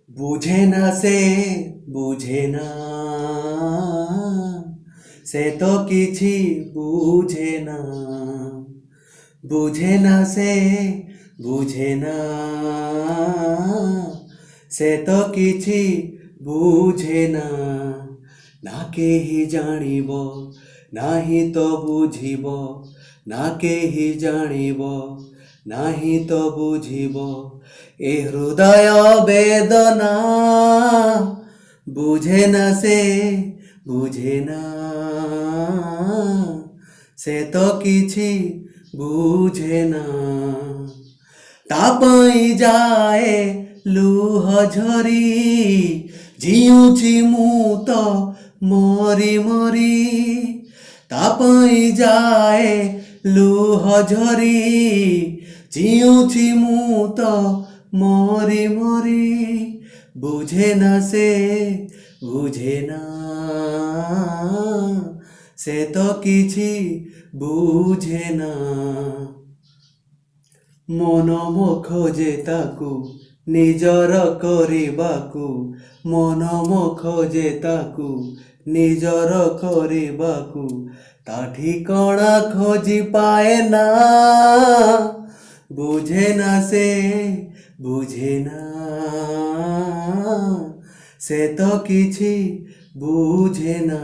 বুঝে না সে, বুঝে না, সে তো কিছু বুঝে না। বুঝে না সে, বুঝে না, সে তো কিছু বুঝে না। না কেহি জানিব, নাহি তো বুঝিব, না কেহি জানিব, নাহি তো বুঝিব এ হৃদয় বেদনা। বুঝে না সে, বুঝে না, সে তো কিছু বুঝে না। ତା ପାଇଁ ଯାଏ ଲୁହ ଝରି, ଜିଉଁଛି ମୁଁ ତ ମରି ମରି। ତା ପାଇଁ ଯାଏ ଲୁହ ଝରି, ଜିଉଁଛି ମୁଁ ତ ମରି ମରି। ବୁଝେ ନା ସେ, ବୁଝେ ନା, ସେ ତ କିଛି ବୁଝେ ନା। ମନ ମୋ ଖୋଜେ ତାକୁ ନିଜର କରିବାକୁ, ମନ ମୋ ଖୋଜେ ତାକୁ ନିଜର କରିବାକୁ। ତା ଠିକଣା ଖୋଜି ପାଏ ନା। ବୁଝେ ନା ସେ, ବୁଝେ ନା, ସେ ତ କିଛି ବୁଝେ ନା।